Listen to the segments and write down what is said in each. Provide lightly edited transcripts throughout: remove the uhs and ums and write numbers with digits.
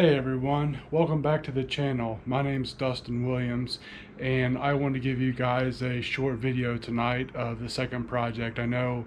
Hey everyone, welcome back to the channel. My name's Dustin Williams and I want to give you guys a short video tonight of the second project. I know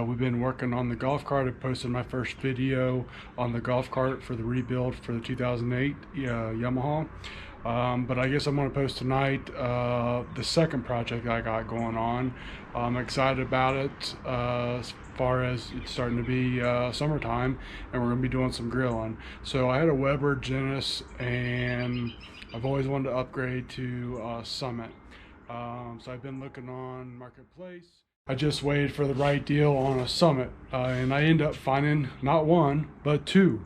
we've been working on the golf cart. I posted my first video on the golf cart for the rebuild for the 2008 Yamaha. But I guess I'm going to post tonight the second project I got going on. I'm excited about it as far as it's starting to be summertime and we're going to be doing some grilling. So I had a Weber Genesis and I've always wanted to upgrade to Summit. So I've been looking on Marketplace. I just waited for the right deal on a Summit and I ended up finding not one but two.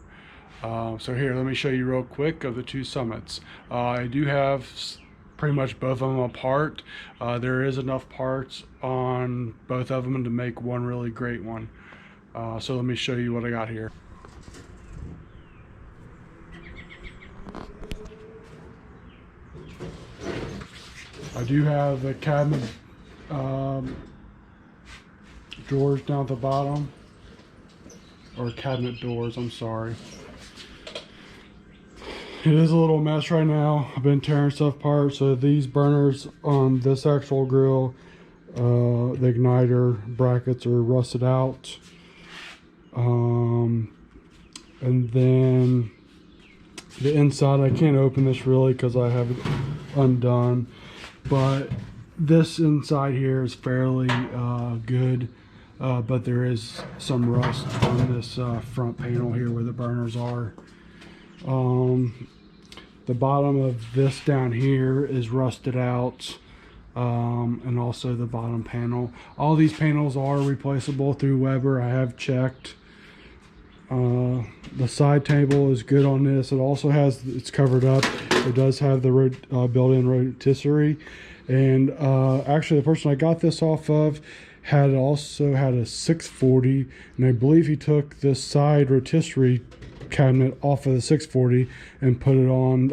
So here, let me show you real quick of the two Summits. I do have pretty much both of them apart. There is enough parts on both of them to make one really great one. So let me show you what I got here. I do have the cabinet drawers down at the bottom, or cabinet doors, I'm sorry. It is a little mess right now. I've been tearing stuff apart. So these burners on this actual grill, the igniter brackets are rusted out. And then the inside, I can't open this really because I have it undone. But this inside here is fairly good. But there is some rust on this front panel here where the burners are. The bottom of this down here is rusted out, and also the bottom panel. All these panels are replaceable through Weber. I have checked. The side table is good on this. It also has, it's covered up. It does have the built-in rotisserie, and actually the person I got this off of also had a 640, and I believe he took this side rotisserie cabinet off of the 640 and put it on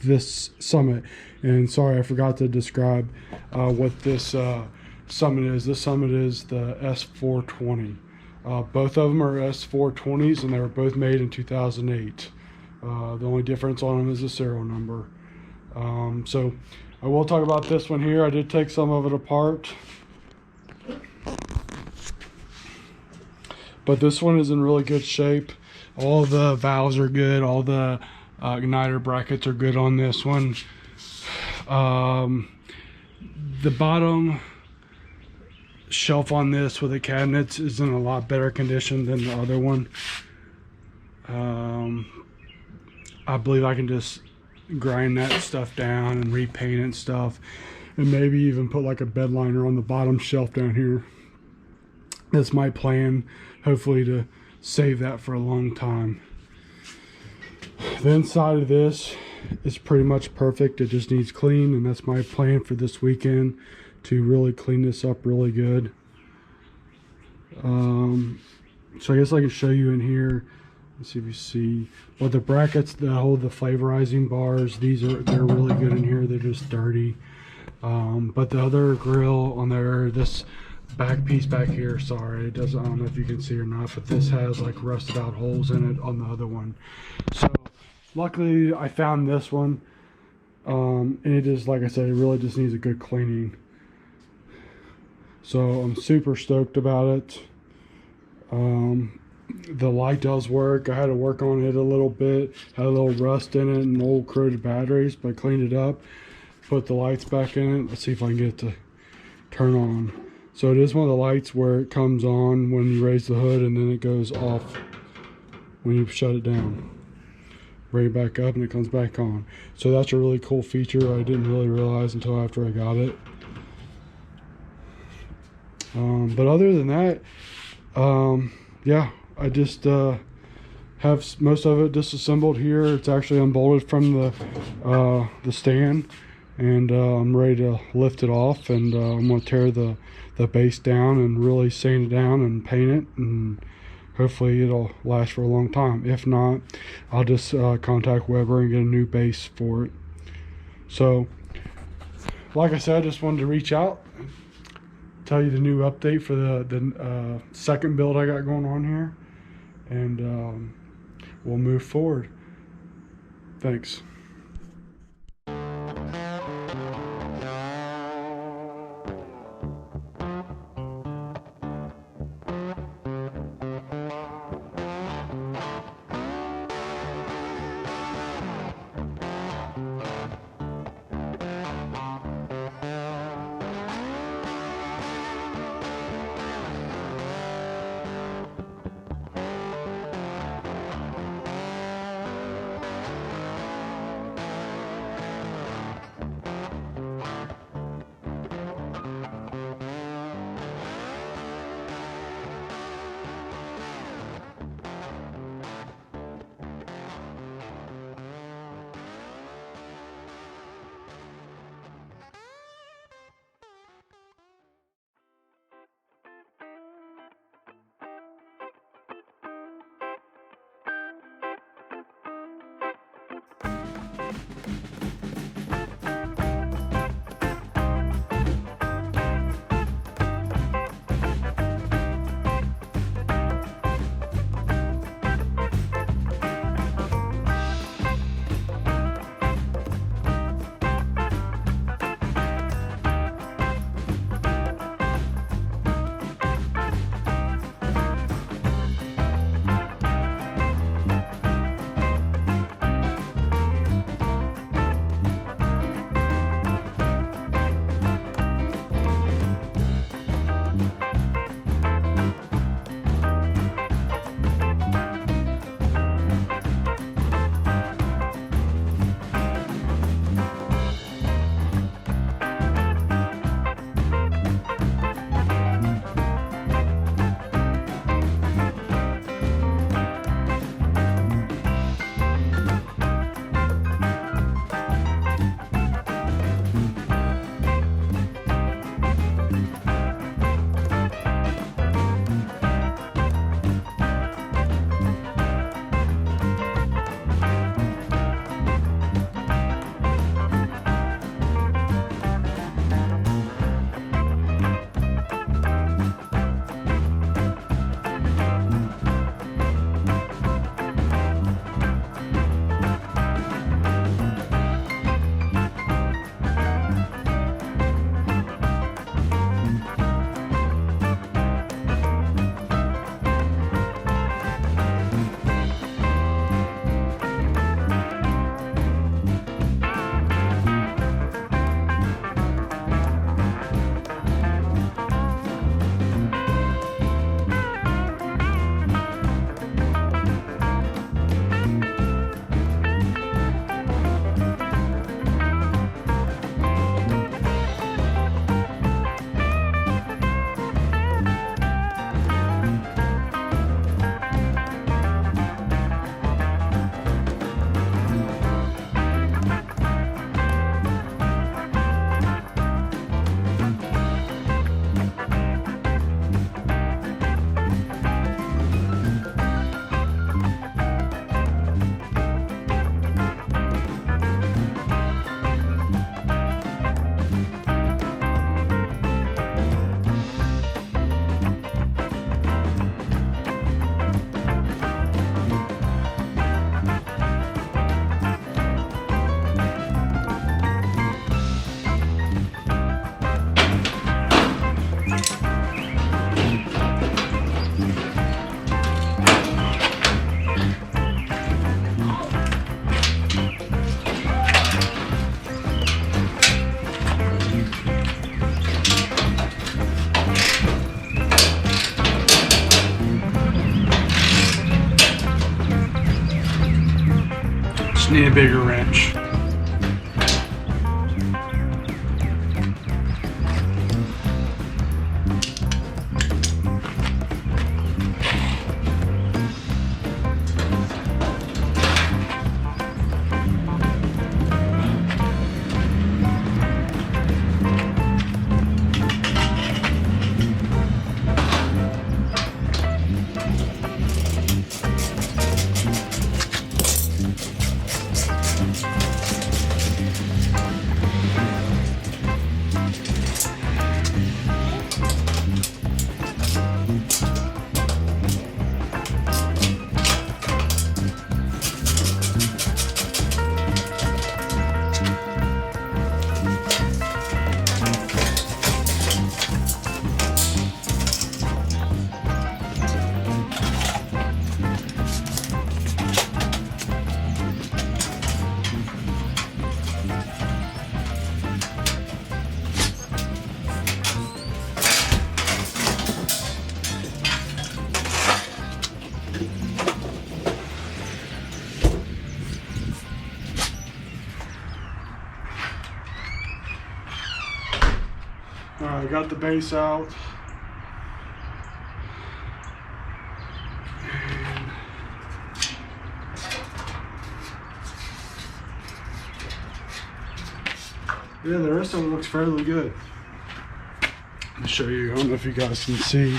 this Summit. And sorry, I forgot to describe what this Summit is. This Summit is the S420. Both of them are S420s and they were both made in 2008. The only difference on them is the serial number. So I will talk about this one here. I did take some of it apart, but this one is in really good shape. All the valves are good. All the igniter brackets are good on this one. The bottom shelf on this with the cabinets is in a lot better condition than the other one. I believe I can just grind that stuff down and repaint it and stuff, and maybe even put like a bed liner on the bottom shelf down here. That's my plan, hopefully to save that for a long time. The inside of this is pretty much perfect. It just needs clean, and that's my plan for this weekend, to really clean this up really good. So I guess I can show you in here. Let's see if you see. Well, the brackets that hold the flavorizing bars, they're really good in here. They're just dirty. But the other grill on there, this back piece back here, sorry, it doesn't, I don't know if you can see or not, but this has like rusted out holes in it on the other one. So luckily I found this one, and it is, like I said, it really just needs a good cleaning. So I'm super stoked about it. The light does work. I had to work on it a little bit, had a little rust in it and old corroded batteries, but I cleaned it up, put the lights back in it. Let's see if I can get it to turn on. So it is one of the lights where it comes on when you raise the hood and then it goes off when you shut it down. Bring it back up and it comes back on. So that's a really cool feature I didn't really realize until after I got it. But other than that, yeah, I just have most of it disassembled here. It's actually unbolted from the stand, and I'm ready to lift it off, and I'm going to tear the base down and really sand it down and paint it, and hopefully it'll last for a long time. If not, I'll just contact Weber and get a new base for it. So like I said, I just wanted to reach out, tell you the new update for the second build I got going on here, and we'll move forward. Thanks. Just need a bigger wrench. Alright, got the base out. Yeah, the rest of it looks fairly good. I'll show you. I don't know if you guys can see.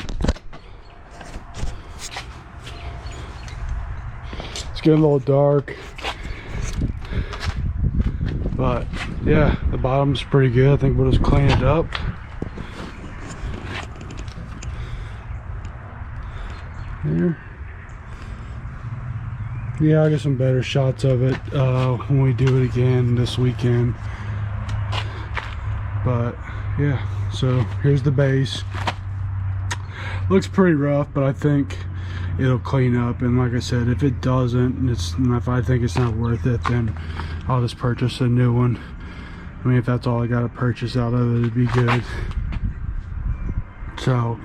It's getting a little dark. But yeah, the bottom's pretty good. I think we'll just clean it up. Yeah, I'll get some better shots of it when we do it again this weekend. But yeah, so here's the base. Looks pretty rough, but I think it'll clean up. And like I said, if it doesn't, if I think it's not worth it, then I'll just purchase a new one. I mean, if that's all I got to purchase out of it, it'd be good. So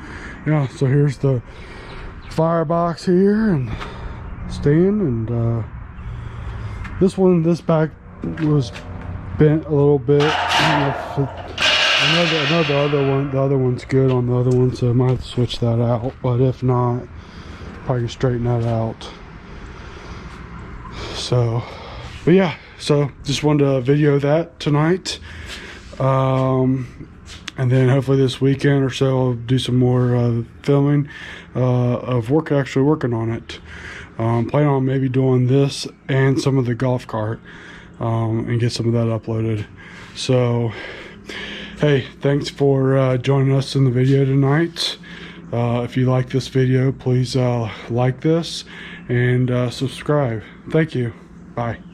yeah, so here's the firebox here and stand, and this back was bent a little bit. I know the other one's good on the other one, so I might have to switch that out, but if not, probably straighten that out. So, but yeah, so just wanted to video that tonight, and then hopefully this weekend or so I'll do some more filming of actually working on it. Plan on maybe doing this and some of the golf cart, and get some of that uploaded. So hey, thanks for joining us in the video tonight. If you like this video, please like this and subscribe. Thank you. Bye.